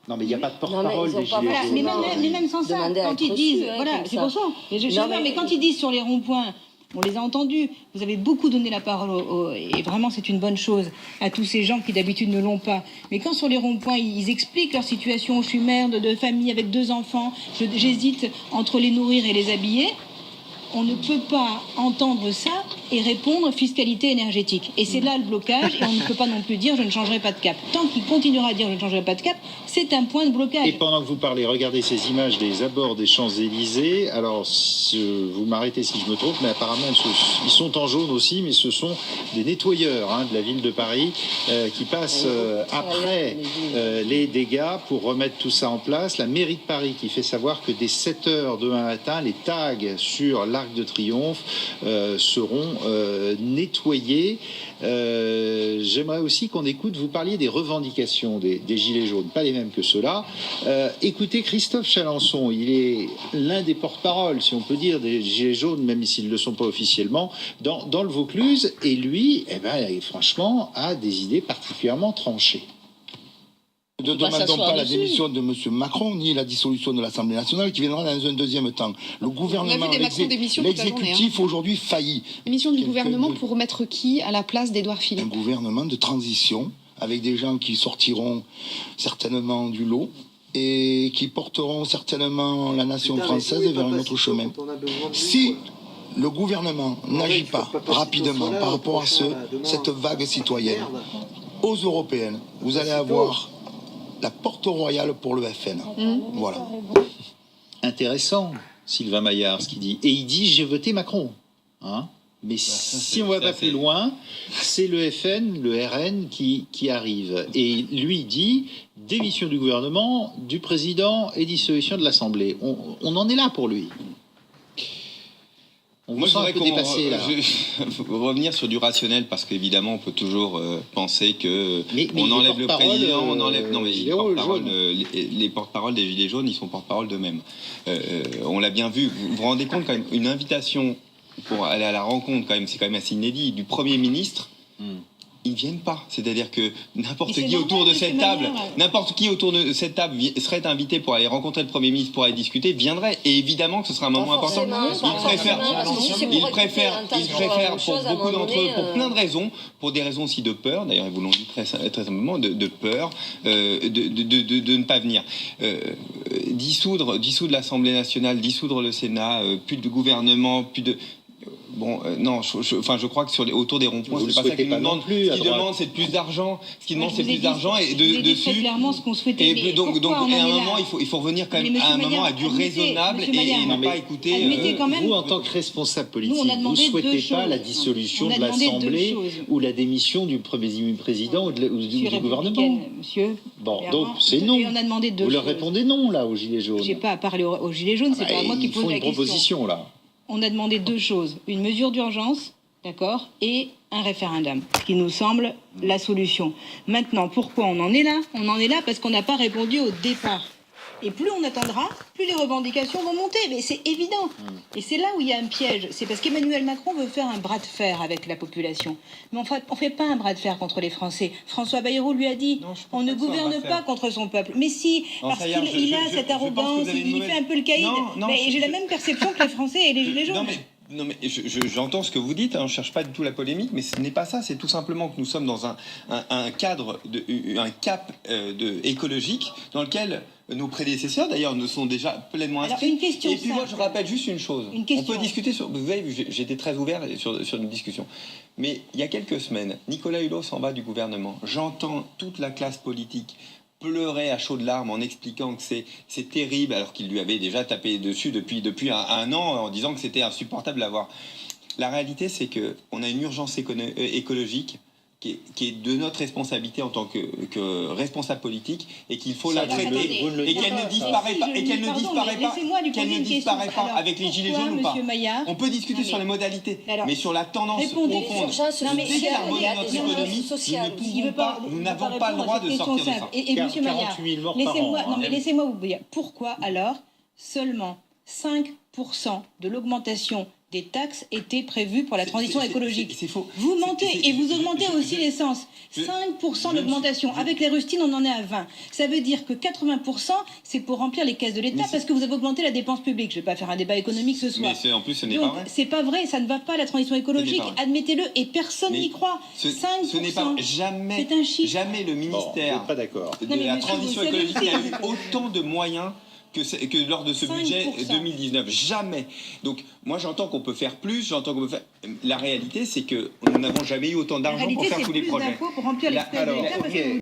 Non, mais il n'y a pas de porte-parole des Gilets jaunes. Mais même sans ça, quand ils disent... Voilà, c'est pour ça. Mais quand ils disent sur les ronds-points, on les a entendus, vous avez beaucoup donné la parole, et vraiment c'est une bonne chose, à tous ces gens qui d'habitude ne l'ont pas. Mais quand sur les ronds-points, ils expliquent leur situation, je suis mère de famille avec 2 enfants, j'hésite entre les nourrir et les habiller, on ne peut pas entendre ça et répondre fiscalité énergétique. Et c'est là le blocage, et on ne peut pas non plus dire je ne changerai pas de cap. Tant qu'il continuera à dire je ne changerai pas de cap, c'est un point de blocage. Et pendant que vous parlez, regardez ces images des abords des Champs-Élysées. Alors, vous m'arrêtez si je me trompe, mais apparemment ils sont en jaune aussi, mais ce sont des nettoyeurs de la ville de Paris qui passent après les dégâts pour remettre tout ça en place. La mairie de Paris qui fait savoir que dès 7h demain matin, les tags sur l'Arc de Triomphe seront nettoyés. J'aimerais aussi qu'on écoute, vous parliez des revendications des Gilets jaunes, pas les mêmes que ceux-là. Écoutez Christophe Chalencon, il est l'un des porte-parole, si on peut dire, des Gilets jaunes, même s'ils ne le sont pas officiellement, dans le Vaucluse, et lui, franchement, a des idées particulièrement tranchées. Ne demandons pas la démission de M. Macron, ni la dissolution de l'Assemblée nationale, qui viendra dans un deuxième temps. Le gouvernement, l'exécutif aujourd'hui faillit. Démission du gouvernement pour remettre qui à la place d'Édouard Philippe? Un gouvernement de transition, avec des gens qui sortiront certainement du lot et qui porteront certainement la nation française vers un autre chemin. Si le gouvernement n'agit pas rapidement par rapport à cette vague citoyenne, aux européennes, vous allez avoir la porte royale pour le FN. Voilà. Intéressant, Sylvain Maillard, ce qu'il dit. Et il dit, j'ai voté Macron. Mais si on va pas plus loin, c'est le FN, le RN qui arrive. Et lui dit, démission du gouvernement, du président et dissolution de l'Assemblée. On en est là pour lui. Moi, je voudrais revenir sur du rationnel, parce qu'évidemment, on peut toujours penser que on enlève le président, on enlève... Non, mais les porte-parole des Gilets jaunes, ils sont porte-parole d'eux-mêmes. On l'a bien vu. Vous vous rendez compte, quand même, une invitation pour aller à la rencontre, quand même, c'est quand même assez inédit, du Premier ministre... Ils viennent pas. C'est-à-dire que n'importe qui autour de cette table serait invité pour aller rencontrer le Premier ministre, pour aller discuter, viendrait. Et évidemment que ce sera un moment important. Ils préfèrent pour beaucoup d'entre eux, pour plein de raisons, pour des raisons aussi de peur, d'ailleurs ils vous l'ont dit très simplement, de peur, de ne pas venir. Dissoudre l'Assemblée nationale, dissoudre le Sénat, plus de gouvernement, plus de... non, je crois que autour des ronds-points, c'est pas ça qu'ils nous demandent. Ce qu'ils demandent, c'est plus d'argent. Ce qu'ils demandent, c'est plus d'argent et dessus. Clairement ce qu'on souhaitait. Et donc, à un moment, il faut revenir quand même à un moment à du raisonnable et ne pas écouter. Vous, en tant que responsable politique, vous ne souhaitez pas la dissolution de l'Assemblée ou la démission du Premier président ou du gouvernement? Monsieur. Bon, donc c'est non. Vous leur répondez non là aux Gilets jaunes. J'ai pas à parler aux Gilets jaunes, c'est pas moi qui pose la question. Ils font une proposition là. On a demandé 2 choses, une mesure d'urgence, d'accord, et un référendum, ce qui nous semble la solution. Maintenant, pourquoi on en est là? On en est là parce qu'on n'a pas répondu au départ. Et plus on attendra, plus les revendications vont monter. Mais c'est évident. Et c'est là où il y a un piège. C'est parce qu'Emmanuel Macron veut faire un bras de fer avec la population. Mais on fait pas un bras de fer contre les Français. François Bayrou lui a dit, on ne gouverne pas contre son peuple. Mais si, parce qu'il a cette arrogance, il fait un peu le caïd. Mais j'ai la même perception que les Français et les Gilets jaunes. Non mais j'entends ce que vous dites, on ne cherche pas du tout la polémique, mais ce n'est pas ça, c'est tout simplement que nous sommes dans un cadre, un cap écologique dans lequel nos prédécesseurs d'ailleurs ne sont déjà pleinement inscrits. Et puis moi je rappelle juste une chose, on peut discuter sur, vous avez vu, j'étais très ouvert sur une discussion, mais il y a quelques semaines, Nicolas Hulot s'en va du gouvernement, j'entends toute la classe politique pleurait à chaudes larmes en expliquant que c'est terrible, alors qu'il lui avait déjà tapé dessus depuis un an en disant que c'était insupportable à voir. La réalité, c'est qu'on a une urgence écologique qui est de notre responsabilité en tant que responsable politique et qu'il faut la traiter et qu'elle ne disparaît pas avec les Gilets jaunes ou pas. On peut discuter sur les modalités, mais sur la tendance profonde de décarboner notre économie, nous n'avons pas le droit de sortir de ça. Et monsieur Maillard, laissez-moi vous dire, pourquoi alors seulement 5% de l'augmentation des taxes étaient prévues pour la transition écologique. C'est faux. Vous mentez et vous augmentez aussi je- l'essence. je- 5% je- d'augmentation. Avec les rustines, on en est à 20. Ça veut dire que 80%, c'est pour remplir les caisses de l'État parce que vous avez augmenté la dépense publique. Je ne vais pas faire un débat économique ce soir. Mais en plus, ce n'est pas Donc, vrai. c'est pas vrai, ça ne va pas la transition écologique. pas vrai. Admettez-le et personne Mais n'y croit. 5%. Ce n'est pas jamais, C'est un chiffre. jamais le Bon, vous ministère n'êtes pas d'accord. de Non, mais la monsieur, transition vous savez écologique aussi, n'a eu vous savez. autant de moyens que lors de ce 5%. budget 2019. Jamais. Donc, moi, j'entends qu'on peut faire plus, j'entends qu'on peut faire... La réalité, c'est que nous n'avons jamais eu autant En d'argent pour réalité, faire c'est tous les plus projets. d'impôts pour remplir les Là, caisses de alors, l'État parce ok. que